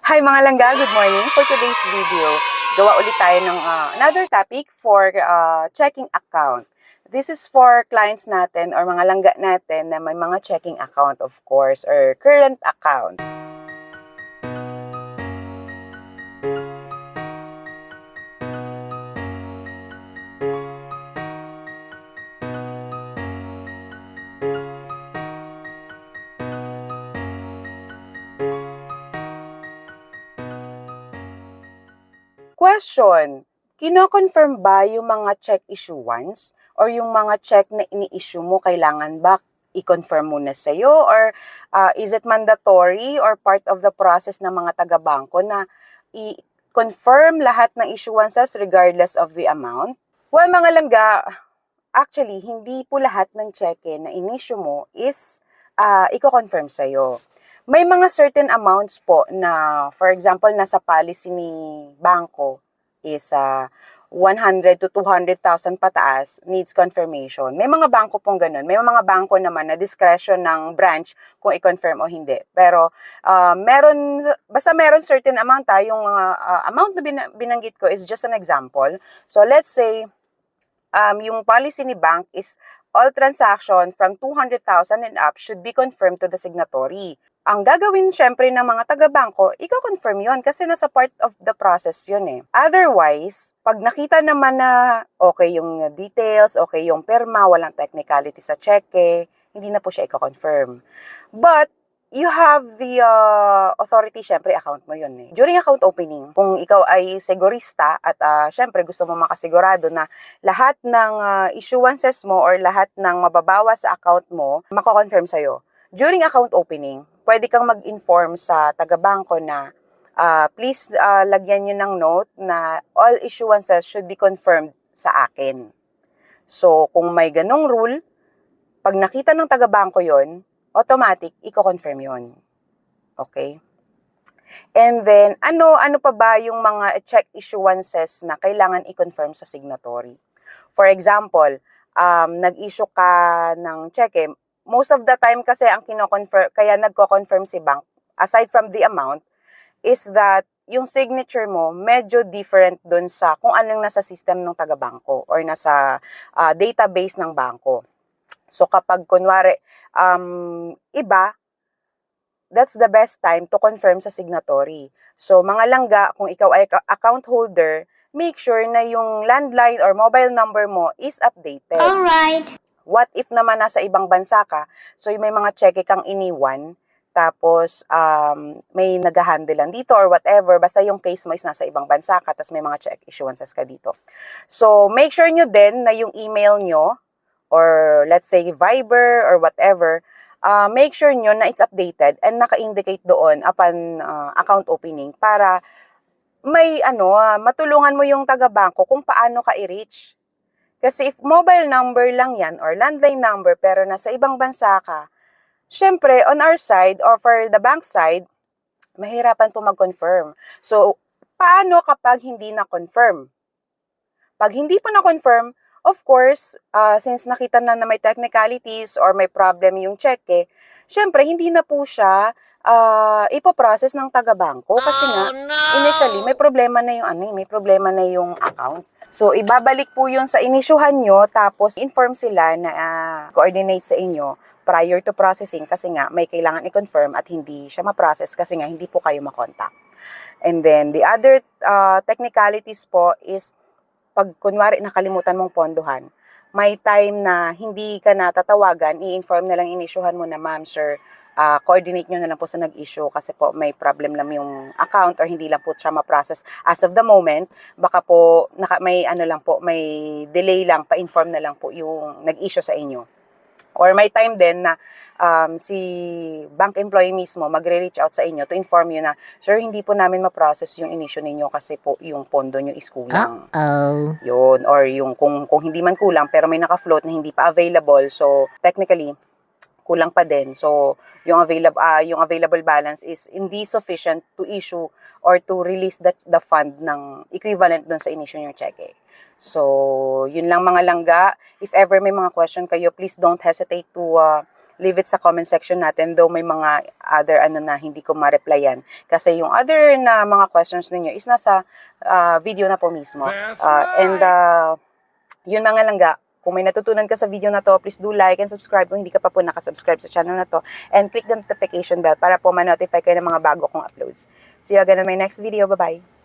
Hi mga langga, good morning. For today's video, gawa ulit tayo ng another topic for checking account. This is for clients natin or mga langga natin na may mga checking account of course or current account. Question, kino-confirm ba yung mga check issuance or yung mga check na ini-issue mo kailangan ba i-confirm muna sa'yo or is it mandatory or part of the process ng mga taga-bangko na i-confirm lahat ng issuances regardless of the amount? Well, mga langga, actually, hindi po lahat ng cheque na in-issue mo is i-confirm sa'yo. May mga certain amounts po na, for example, nasa policy ni bangko is 100 to 200,000 pataas needs confirmation. May mga bangko pong ganun. May mga bangko naman na discretion ng branch kung i-confirm o hindi. Pero basta meron certain amount yung amount na binanggit ko is just an example. So let's say, yung policy ni bank is all transaction from 200,000 and up should be confirmed to the signatory. Ang gagawin syempre ng mga taga-bangko, i-confirm yun kasi nasa part of the process yun eh. Otherwise, pag nakita naman na okay yung details, okay yung perma, walang technicality sa cheque, hindi na po siya i-confirm. But, you have the authority, syempre account mo yun eh. During account opening, kung ikaw ay segurista at syempre gusto mo makasigurado na lahat ng issuances mo or lahat ng mababawa sa account mo, mako-confirm sa'yo. During account opening, pwede kang mag-inform sa taga-bangko na please lagyan nyo ng note na all issuances should be confirmed sa akin. So, kung may ganong rule, pag nakita ng taga-bangko yon, automatic, i-confirm yon. Okay? And then, ano pa ba yung mga check issuances na kailangan i-confirm sa signatory? For example, nag-issue ka ng cheque, most of the time kasi ang kino-confirm, kaya nagko-confirm si bank, aside from the amount, is that yung signature mo medyo different dun sa kung anong nasa system ng taga-bangko or nasa database ng bangko. So kapag kunwari, iba, that's the best time to confirm sa signatory. So mga langga, kung ikaw ay account holder, make sure na yung landline or mobile number mo is updated. Alright. What if naman nasa ibang bansa ka, so may mga cheque kang iniwan, tapos may nag-handle lang dito or whatever, basta yung case mo is nasa ibang bansa ka, tapos may mga check issuances ka dito. So, make sure nyo din na yung email nyo, or let's say Viber or whatever, make sure nyo na it's updated and naka-indicate doon upon account opening para may matulungan mo yung taga-bangko kung paano ka i-reach. Kasi if mobile number lang yan or landline number pero nasa ibang bansa ka, syempre on our side or for the bank side, mahirapan po mag-confirm. So, paano kapag hindi na-confirm? Pag hindi po na-confirm, of course, since nakita na may technicalities or may problem yung cheque, syempre hindi na po siya ipoprocess ng taga-bangko kasi nga initially may problema na yung account. So, ibabalik po yun sa inisyuhan nyo, tapos inform sila na coordinate sa inyo prior to processing kasi nga may kailangan i-confirm at hindi siya ma-process kasi nga hindi po kayo makontak. And then, the other technicalities po is pag kunwari nakalimutan mong pondohan, may time na hindi ka natatawagan, i-inform na lang inisyuhan mo na, ma'am, sir, coordinate nyo na lang po sa nag-issue kasi po may problem lang yung account or hindi lang po siya ma-process as of the moment. Baka po may delay lang, pa-inform na lang po yung nag-issue sa inyo. Or may time din na si bank employee mismo magre-reach out sa inyo to inform you na, sir, hindi po namin ma-process yung issue ninyo kasi po yung pondo nyo is kulang. Uh-oh. Yun, or yung kung hindi man kulang pero may naka-float na hindi pa available, so technically kulang pa din. So, yung available balance is hindi sufficient to issue or to release the fund ng equivalent doon sa inisyue yung cheque. So, yun lang mga langga. If ever may mga question kayo, please don't hesitate to leave it sa comment section natin, though may mga other na hindi ko ma-replyan. Kasi yung other na mga questions ninyo is nasa video na po mismo. Yun mga langga, kung may natutunan ka sa video na to, please do like and subscribe kung hindi ka pa po nakasubscribe sa channel na to. And click the notification bell para po ma-notify kayo ng mga bago kong uploads. See you again on my next video. Bye-bye!